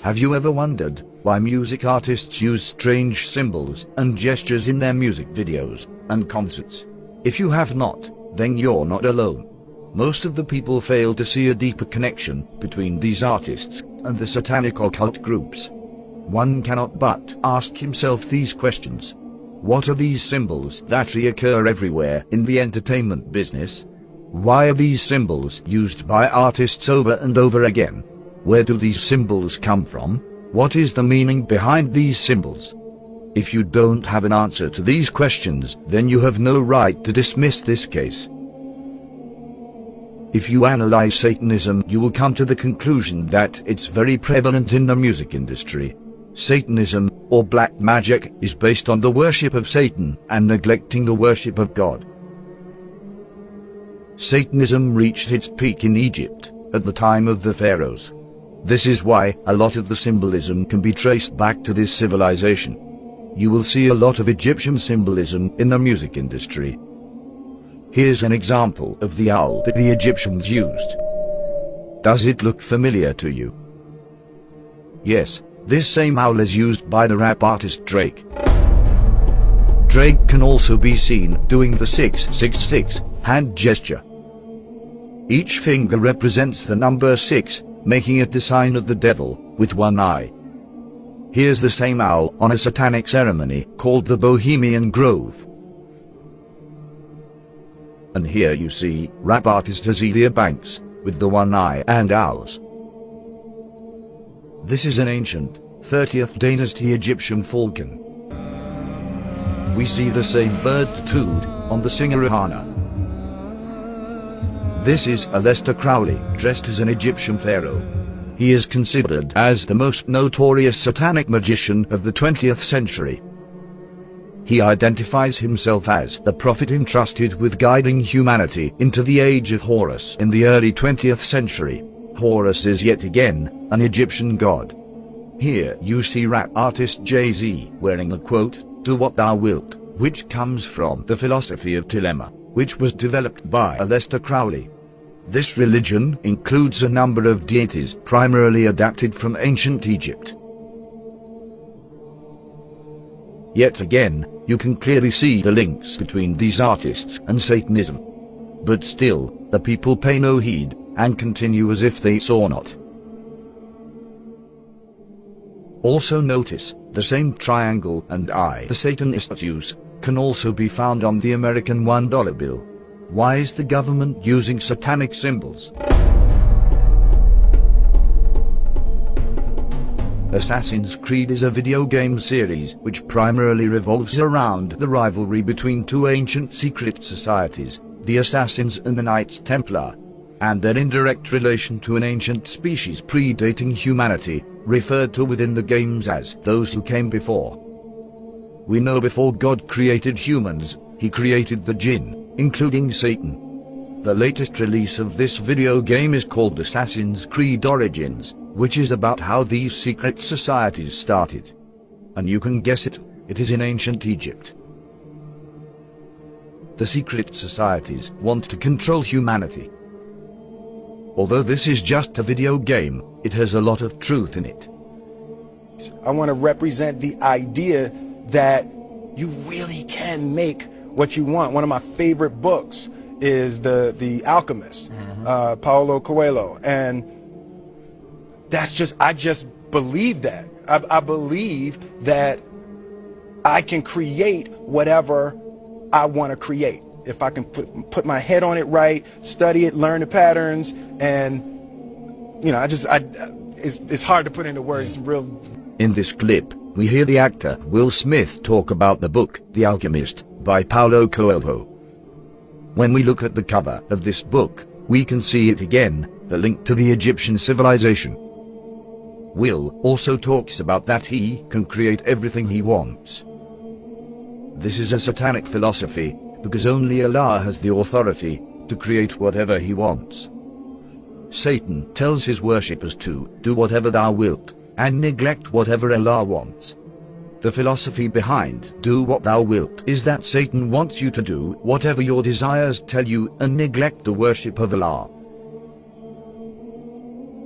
Have you ever wondered why music artists use strange symbols and gestures in their music videos and concerts? If you have not, then you're not alone. Most of the people fail to see a deeper connection between these artists and the satanic occult groups. One cannot but ask himself these questions. What are these symbols that reoccur everywhere in the entertainment business? Why are these symbols used by artists over and over again? Where do these symbols come from? What is the meaning behind these symbols? If you don't have an answer to these questions, then you have no right to dismiss this case. If you analyze Satanism, you will come to the conclusion that it's very prevalent in the music industry. Satanism, or black magic, is based on the worship of Satan and neglecting the worship of God. Satanism reached its peak in Egypt at the time of the pharaohs. This is why a lot of the symbolism can be traced back to this civilization. You will see a lot of Egyptian symbolism in the music industry. Here's an example of the owl that the Egyptians used. Does it look familiar to you? Yes, this same owl is used by the rap artist Drake. Drake can also be seen doing the 666 hand gesture. Each finger represents the number 6, making it the sign of the devil, with one eye. Here's the same owl on a satanic ceremony called the Bohemian Grove. And here you see rap artist Azealia Banks, with the one eye and owls. This is an ancient, 30th dynasty Egyptian falcon. We see the same bird tattooed on the singer Rihanna. This is Aleister Crowley, dressed as an Egyptian pharaoh. He is considered as the most notorious satanic magician of the 20th century. He identifies himself as the prophet entrusted with guiding humanity into the age of Horus in the early 20th century. Horus is yet again an Egyptian god. Here you see rap artist Jay-Z wearing the quote, "Do what thou wilt," which comes from the philosophy of Dilemma, which was developed by Aleister Crowley. This religion includes a number of deities primarily adapted from ancient Egypt. Yet again, you can clearly see the links between these artists and Satanism. But still, the people pay no heed and continue as if they saw not. Also notice, the same triangle and eye the Satanists use can also be found on the American $1 bill. Why is the government using satanic symbols? Assassin's Creed is a video game series which primarily revolves around the rivalry between two ancient secret societies, the Assassins and the Knights Templar, and their indirect relation to an ancient species predating humanity, referred to within the games as those who came before. We know before God created humans, he created the jinn, including Satan. The latest release of this video game is called Assassin's Creed Origins, which is about how these secret societies started. And you can guess it, it is in ancient Egypt. The secret societies want to control humanity. Although this is just a video game, it has a lot of truth in it. I want to represent the idea that you really can make what you want. One of my favorite books is The Alchemist, Paulo Coelho, and I just believe that. I believe that I can create whatever I want to create. If I can put my head on it right, study it, learn the patterns, and it's hard to put into words. In this clip, we hear the actor Will Smith talk about the book The Alchemist by Paulo Coelho. When we look at the cover of this book, we can see it again, the link to the Egyptian civilization. Will also talks about that he can create everything he wants. This is a satanic philosophy, because only Allah has the authority to create whatever he wants. Satan tells his worshippers to do whatever thou wilt, and neglect whatever Allah wants. The philosophy behind do what thou wilt is that Satan wants you to do whatever your desires tell you and neglect the worship of Allah.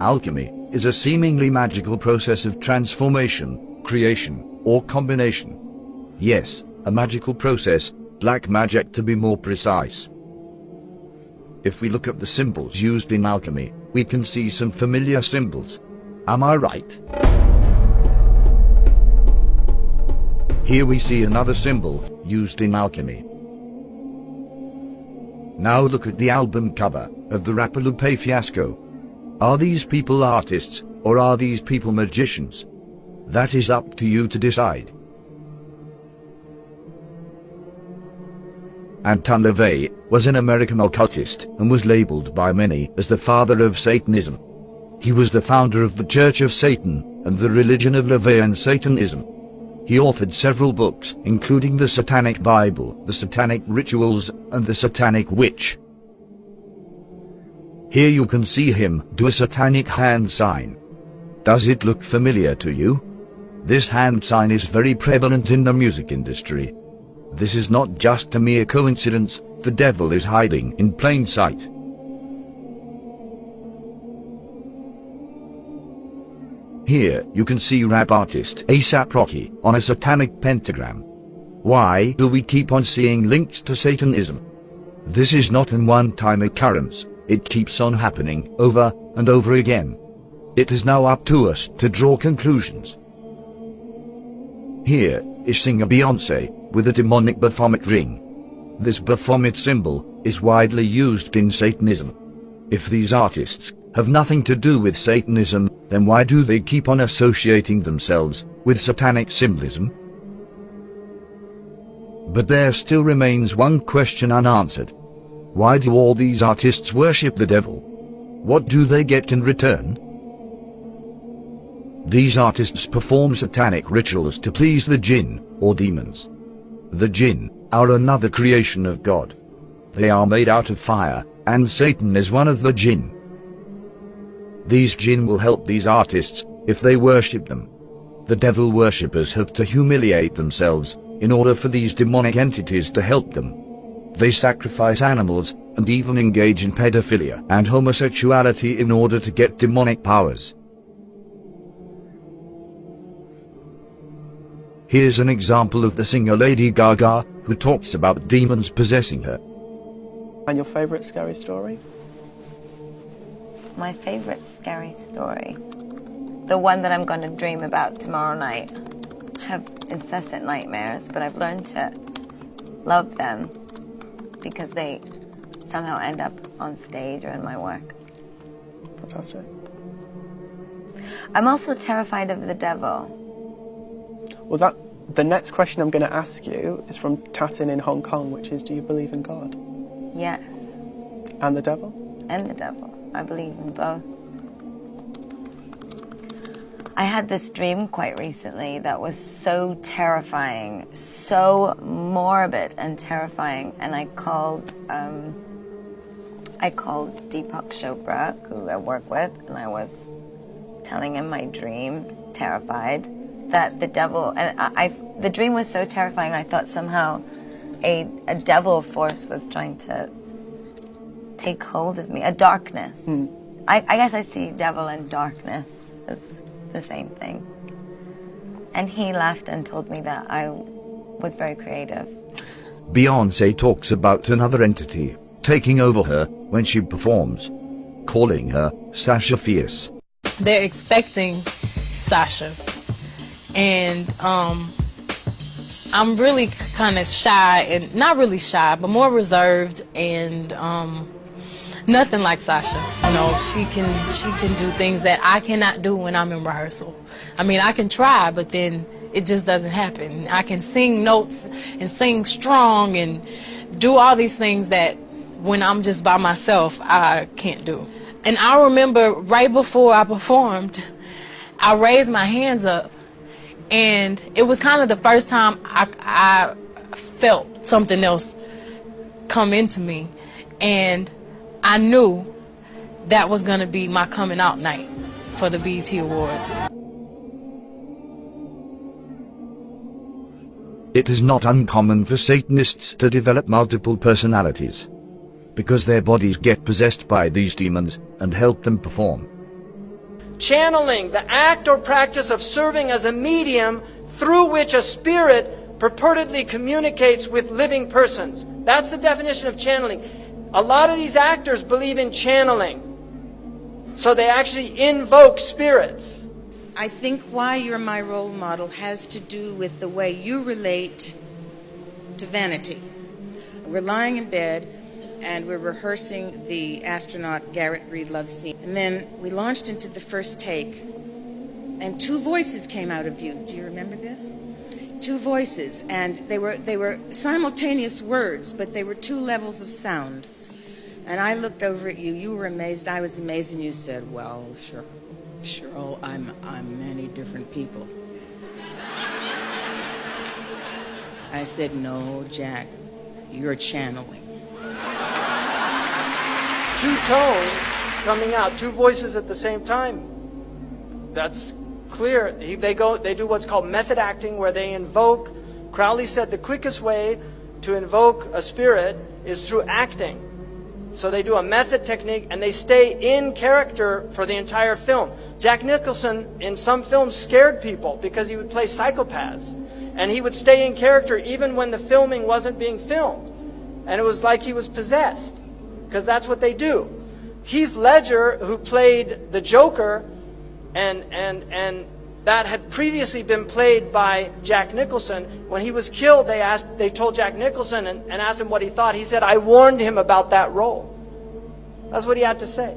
Alchemy is a seemingly magical process of transformation, creation, or combination. Yes, a magical process, black magic to be more precise. If we look at the symbols used in alchemy, we can see some familiar symbols. Am I right? Here we see another symbol used in alchemy. Now look at the album cover of the rapper Lupe Fiasco. Are these people artists, or are these people magicians? That is up to you to decide. Anton LaVey was an American occultist and was labeled by many as the father of Satanism. He was the founder of the Church of Satan and the religion of LaVeyan Satanism. He authored several books, including the Satanic Bible, the Satanic Rituals, and the Satanic Witch. Here you can see him do a satanic hand sign. Does it look familiar to you? This hand sign is very prevalent in the music industry. This is not just a mere coincidence, the devil is hiding in plain sight. Here you can see rap artist A$AP Rocky on a satanic pentagram. Why do we keep on seeing links to Satanism? This is not a one-time occurrence, it keeps on happening over and over again. It is now up to us to draw conclusions. Here is singer Beyonce with a demonic Baphomet ring. This Baphomet symbol is widely used in Satanism. If these artists have nothing to do with Satanism, then why do they keep on associating themselves with satanic symbolism? But there still remains one question unanswered. Why do all these artists worship the devil? What do they get in return? These artists perform satanic rituals to please the jinn, or demons. The jinn are another creation of God. They are made out of fire, and Satan is one of the jinn. These jinn will help these artists if they worship them. The devil worshippers have to humiliate themselves in order for these demonic entities to help them. They sacrifice animals and even engage in pedophilia and homosexuality in order to get demonic powers. Here's an example of the singer Lady Gaga, who talks about demons possessing her. And your favorite scary story? My favorite scary story, the one that I'm going to dream about tomorrow night. I have incessant nightmares, but I've learned to love them because they somehow end up on stage or in my work. Fantastic. I'm also terrified of the devil. Well, the next question I'm going to ask you is from Tatin in Hong Kong, which is, do you believe in God? Yes. And the devil? And the devil. I believe in both. I had this dream quite recently that was so terrifying, so morbid and terrifying, and I called Deepak Chopra, who I work with, and I was telling him my dream, terrified, that the devil, and the dream was so terrifying, I thought somehow a devil force was trying to take hold of me, a darkness. I guess I see devil and darkness as the same thing. And he laughed and told me that I was very creative. Beyonce talks about another entity taking over her when she performs, calling her Sasha Fierce. They're expecting Sasha, and I'm really kind of shy, and not really shy, but more reserved, and nothing like Sasha. You know, she can do things that I cannot do when I'm in rehearsal. I mean, I can try, but then it just doesn't happen. I can sing notes and sing strong and do all these things that when I'm just by myself, I can't do. And I remember right before I performed, I raised my hands up, and it was kind of the first time I felt something else come into me, and I knew that was going to be my coming out night for the BET Awards. It is not uncommon for Satanists to develop multiple personalities, because their bodies get possessed by these demons and help them perform. Channeling, the act or practice of serving as a medium through which a spirit purportedly communicates with living persons. That's the definition of channeling. A lot of these actors believe in channeling. So they actually invoke spirits. I think why you're my role model has to do with the way you relate to vanity. We're lying in bed and we're rehearsing the astronaut Garrett Breedlove scene. And then we launched into the first take, and two voices came out of you. Do you remember this? Two voices, and they were simultaneous words, but they were two levels of sound. And I looked over at you. You were amazed. I was amazed, and you said, "Well, sure, Cheryl, I'm many different people." I said, "No, Jack, you're channeling." Two tones coming out, two voices at the same time. That's clear. They do what's called method acting, where they invoke. Crowley said the quickest way to invoke a spirit is through acting. So they do a method technique and they stay in character for the entire film. Jack Nicholson in some films scared people because he would play psychopaths. And he would stay in character even when the filming wasn't being filmed. And it was like he was possessed, because that's what they do. Heath Ledger, who played the Joker, and that had previously been played by Jack Nicholson. When he was killed, they told Jack Nicholson and asked him what he thought. He said, "I warned him about that role." That's what he had to say.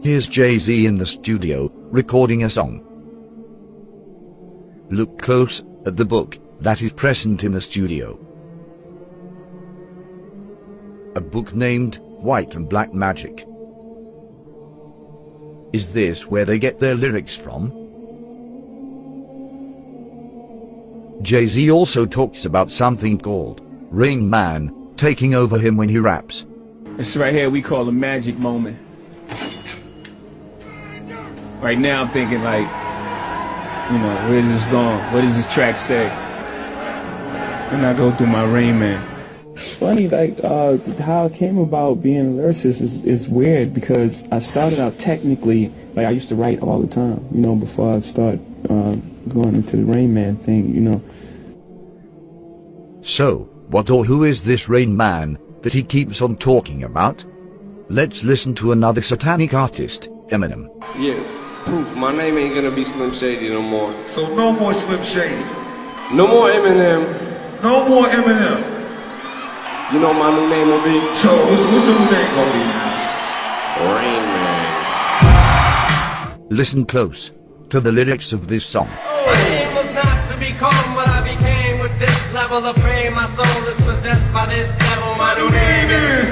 Here's Jay-Z in the studio, recording a song. Look close at the book that is present in the studio. A book named White and Black Magic. Is this where they get their lyrics from? Jay-Z also talks about something called Rain Man taking over him when he raps. This right here we call a magic moment. Right now I'm thinking like, where is this going? What does this track say? And I go through my Rain Man. It's funny, like, how I came about being a lyricist is weird, because I started out technically, like, I used to write all the time, before I started going into the Rain Man thing, So, what or who is this Rain Man that he keeps on talking about? Let's listen to another satanic artist, Eminem. Yeah, proof. My name ain't gonna be Slim Shady no more. So no more Slim Shady. No more Eminem. No more Eminem. You know my new name will be? So what's your new name gonna be now? Rain Man. Listen close to the lyrics of this song. My aim was not to become what I became with this level of fame. My soul is possessed by this devil. My new name is...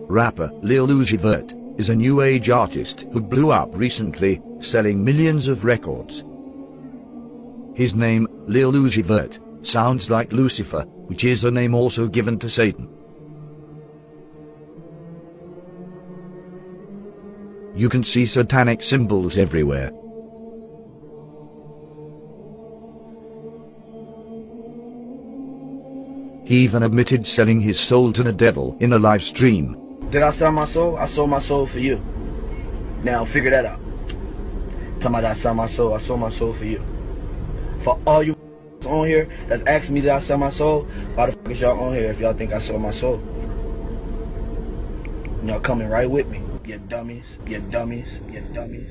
Rapper Lil Uzi Vert is a new age artist who blew up recently, selling millions of records. His name, Lil Uzi Vert, sounds like Lucifer, which is a name also given to Satan. You can see satanic symbols everywhere. He even admitted selling his soul to the devil in a live stream. Did I sell my soul? I sold my soul for you. Now figure that out. Tell me I sold my soul for you. For all you on here that's asking me did I sell my soul, why the fuck is y'all on here if y'all think I sold my soul? Y'all coming right with me. You dummies, you dummies, you dummies.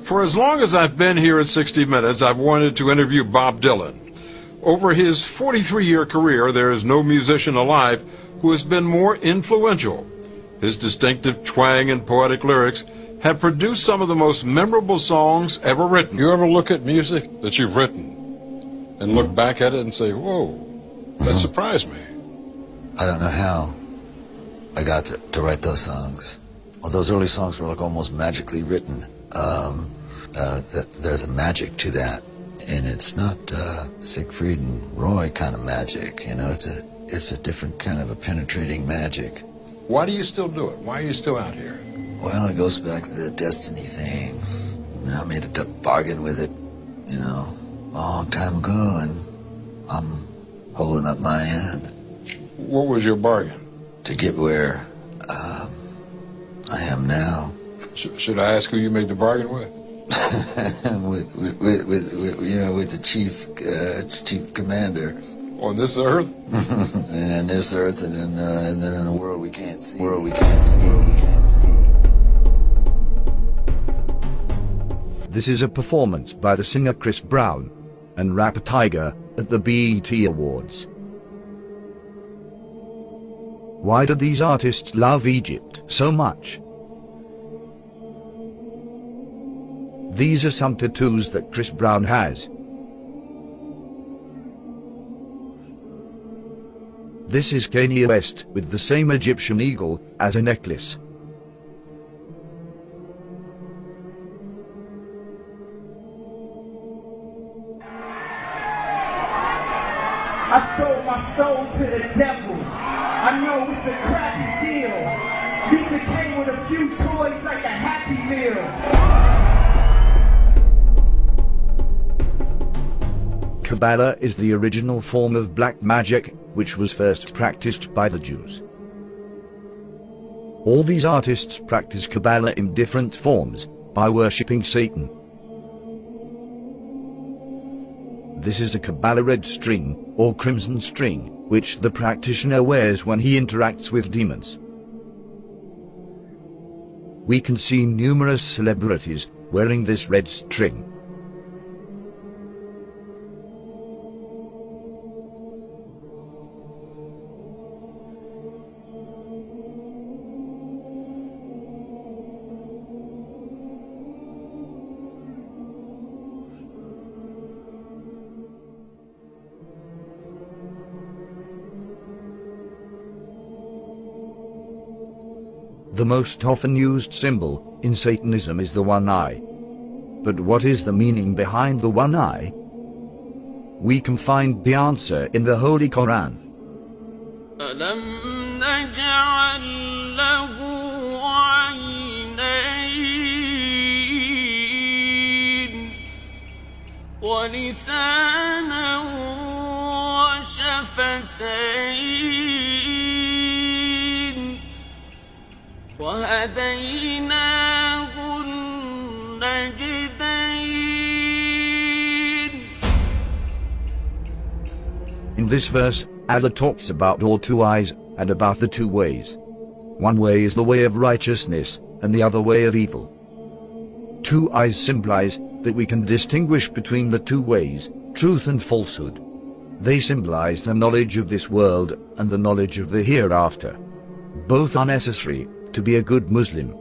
For as long as I've been here at 60 Minutes, I've wanted to interview Bob Dylan. Over his 43-year career, there is no musician alive who has been more influential. His distinctive twang and poetic lyrics have produced some of the most memorable songs ever written. You ever look at music that you've written and look back at it and say, whoa, that surprised me? I don't know how I got to write those songs. Well, those early songs were like almost magically written. There's a magic to that, and it's not Siegfried and Roy kind of magic. It's a different kind of a penetrating magic. Why do you still do it? Why are you still out here? Well, it goes back to the destiny thing. I made a bargain with it, a long time ago, and up my end. What was your bargain? To get where I am now. Should I ask who you made the bargain with? with the chief commander. On this earth? And on this earth, and then in a world we can't see. This is a performance by the singer Chris Brown and rapper Tyga at the BET Awards. Why do these artists love Egypt so much? These are some tattoos that Chris Brown has. This is Kanye West with the same Egyptian eagle as a necklace. I sold my soul to the devil. I know it's a crappy deal. Lisa came with a few toys like a Happy Meal. Kabbalah is the original form of black magic, which was first practiced by the Jews. All these artists practice Kabbalah in different forms, by worshipping Satan. This is a Kabbalah red string, or crimson string, which the practitioner wears when he interacts with demons. We can see numerous celebrities wearing this red string. The most often used symbol in Satanism is the one eye. But what is the meaning behind the one eye? We can find the answer in the Holy Quran. ألم نجعل له عينين ولسانا وشفتين وهديناه النجدين. In this verse, Allah talks about all two eyes and about the two ways. One way is the way of righteousness and the other way of evil. Two eyes symbolize that we can distinguish between the two ways, truth and falsehood. They symbolize the knowledge of this world and the knowledge of the hereafter. Both are necessary to be a good Muslim.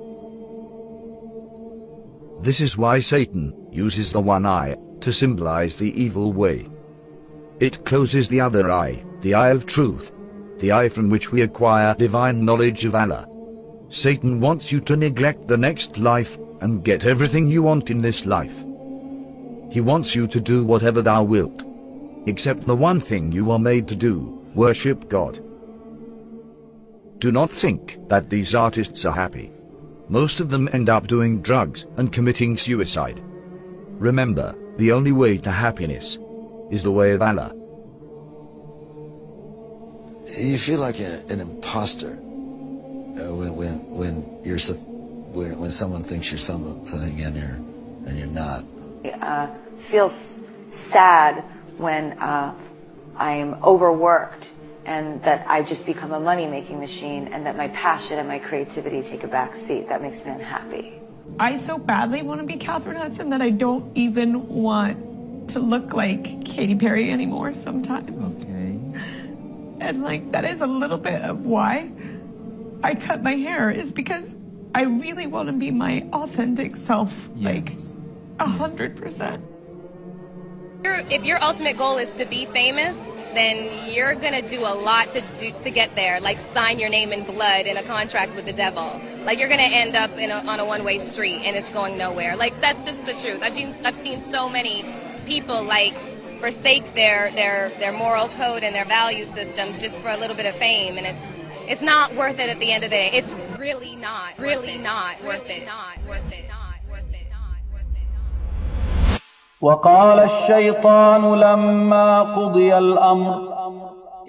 This is why Satan uses the one eye to symbolize the evil way. It closes the other eye, the eye of truth, the eye from which we acquire divine knowledge of Allah. Satan wants you to neglect the next life and get everything you want in this life. He wants you to do whatever thou wilt, except the one thing you are made to do, worship God. Do not think that these artists are happy. Most of them end up doing drugs and committing suicide. Remember, the only way to happiness is the way of Allah. You feel like an imposter when someone thinks you're something and you're not. Feels sad when I am overworked and that I just become a money-making machine and that my passion and my creativity take a back seat. That makes me unhappy. I so badly want to be Catherine Hudson that I don't even want to look like Katy Perry anymore sometimes. Okay. And that is a little bit of why I cut my hair, is because I really want to be my authentic self, Yes. 100%. If your ultimate goal is to be famous, then you're gonna do a lot to get there. Like sign your name in blood in a contract with the devil. Like you're gonna end up on a one-way street and it's going nowhere. Like that's just the truth. I've seen so many people forsake their moral code and their value systems just for a little bit of fame, and it's not worth it at the end of the day. It's really not worth it. وقال الشيطان لما قضي الأمر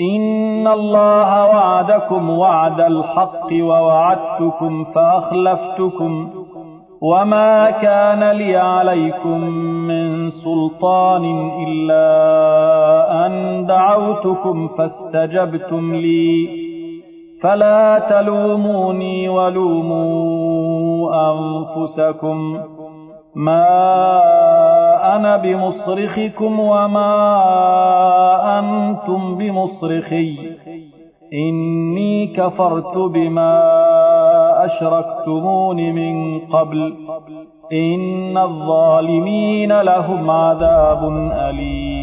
إن الله وعدكم وعد الحق ووعدتكم فأخلفتكم وما كان لي عليكم من سلطان إلا أن دعوتكم فاستجبتم لي فلا تلوموني ولوموا أنفسكم ما أنا بمصرخكم وما أنتم بمصرخي إني كفرت بما أشركتمون من قبل إن الظالمين لهم عذاب أليم